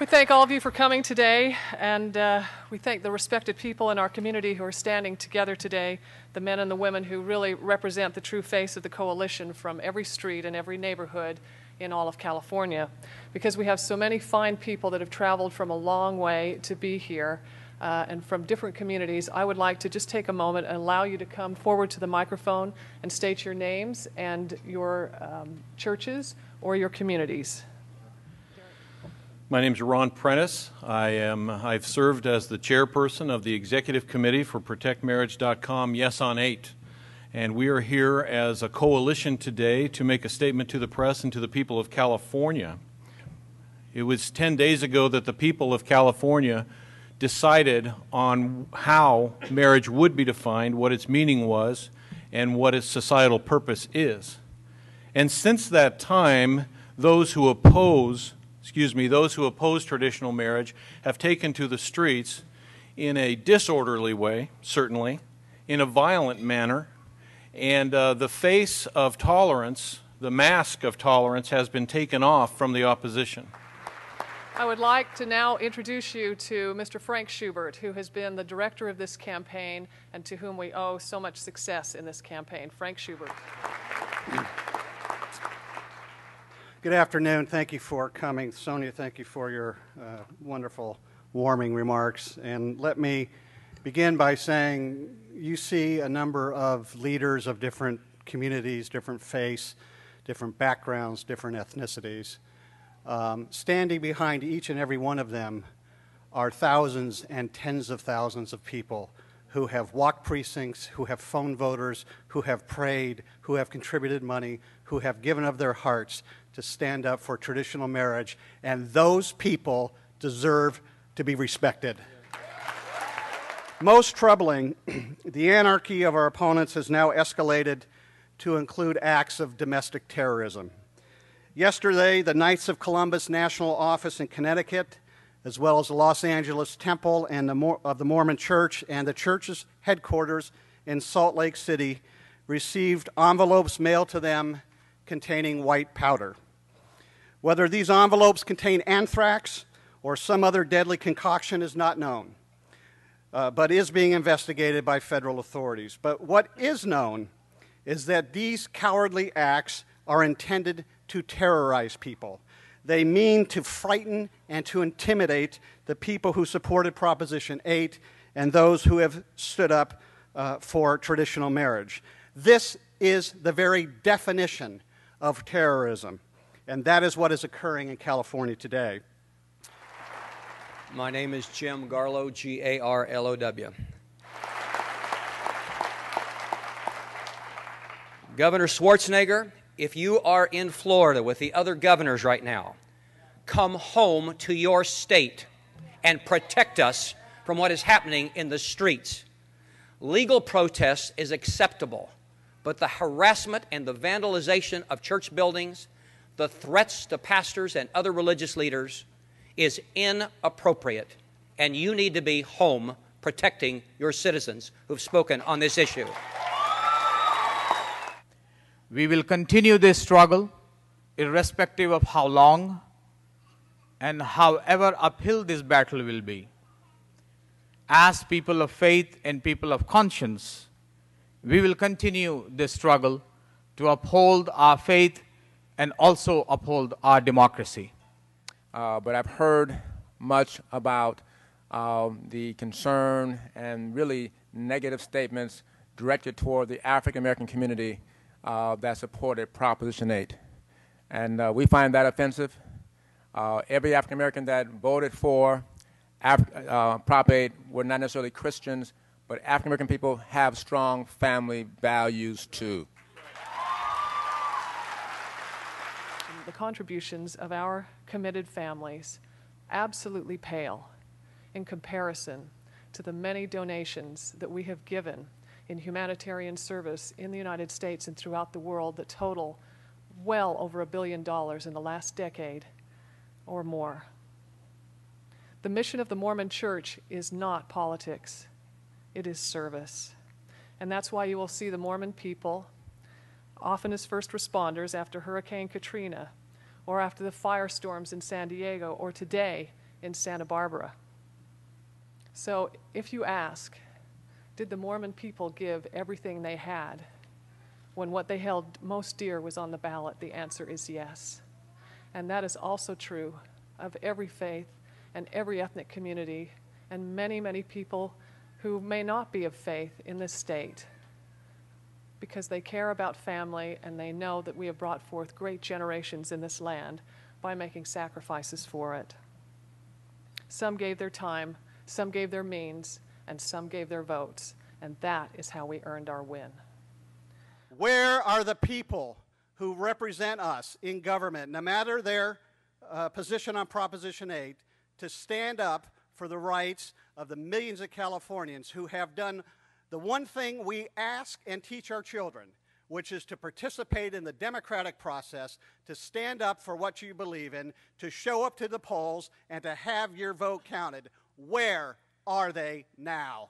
We thank all of you for coming today, and we thank the respected people in our community who are standing together today, the men and the women who really represent the true face of the coalition from every street and every neighborhood in all of California, because we have so many fine people that have traveled from a long way to be here and from different communities. I would like to just take a moment and allow you to come forward to the microphone and state your names and your churches or your communities. My name is Ron Prentice. I've served as the chairperson of the executive committee for ProtectMarriage.com, Yes on 8. And we are here as a coalition today to make a statement to the press and to the people of California. It was 10 days ago that the people of California decided on how marriage would be defined, what its meaning was, and what its societal purpose is. And since that time, those who oppose traditional marriage have taken to the streets in a disorderly way, certainly, in a violent manner, and the face of tolerance, the mask of tolerance, has been taken off from the opposition. I would like to now introduce you to Mr. Frank Schubert, who has been the director of this campaign and to whom we owe so much success in this campaign. Frank Schubert. Good afternoon. Thank you for coming. Sonia, thank you for your wonderful, warming remarks. And let me begin by saying you see a number of leaders of different communities, different faiths, different backgrounds, different ethnicities. Standing behind each and every one of them are thousands and tens of thousands of people who have walked precincts, who have phoned voters, who have prayed, who have contributed money, who have given of their hearts to stand up for traditional marriage, and those people deserve to be respected. Most troubling, the anarchy of our opponents has now escalated to include acts of domestic terrorism. Yesterday, the Knights of Columbus National Office in Connecticut, as well as the Los Angeles Temple and of the Mormon Church and the church's headquarters in Salt Lake City, received envelopes mailed to them containing white powder. Whether these envelopes contain anthrax or some other deadly concoction is not known, but is being investigated by federal authorities. But what is known is that these cowardly acts are intended to terrorize people. They mean to frighten and to intimidate the people who supported Proposition 8 and those who have stood up for traditional marriage. This is the very definition of terrorism, and that is what is occurring in California today. My name is Jim Garlow, G-A-R-L-O-W. Governor Schwarzenegger, if you are in Florida with the other governors right now, come home to your state and protect us from what is happening in the streets. Legal protest is acceptable, but the harassment and the vandalization of church buildings, the threats to pastors and other religious leaders is inappropriate, and you need to be home protecting your citizens who've spoken on this issue. We will continue this struggle irrespective of how long and however uphill this battle will be. As people of faith and people of conscience, we will continue this struggle to uphold our faith and also uphold our democracy. But I've heard much about the concern and really negative statements directed toward the African American community that supported Proposition 8. And we find that offensive. Every African American that voted for Prop 8 were not necessarily Christians, but African American people have strong family values too. The contributions of our committed families absolutely pale in comparison to the many donations that we have given in humanitarian service in the United States and throughout the world that total well over $1 billion in the last decade or more. The mission of the Mormon Church is not politics, it is service. And that's why you will see the Mormon people, often as first responders after Hurricane Katrina, or after the firestorms in San Diego, or today in Santa Barbara. So if you ask, did the Mormon people give everything they had when what they held most dear was on the ballot? The answer is yes. And that is also true of every faith and every ethnic community and many, many people who may not be of faith in this state, because they care about family and they know that we have brought forth great generations in this land by making sacrifices for it. Some gave their time, some gave their means, and some gave their votes, and that is how we earned our win. Where are the people who represent us in government, no matter their position on Proposition 8, to stand up for the rights of the millions of Californians who have done the one thing we ask and teach our children, which is to participate in the democratic process, to stand up for what you believe in, to show up to the polls, and to have your vote counted? Where are they now?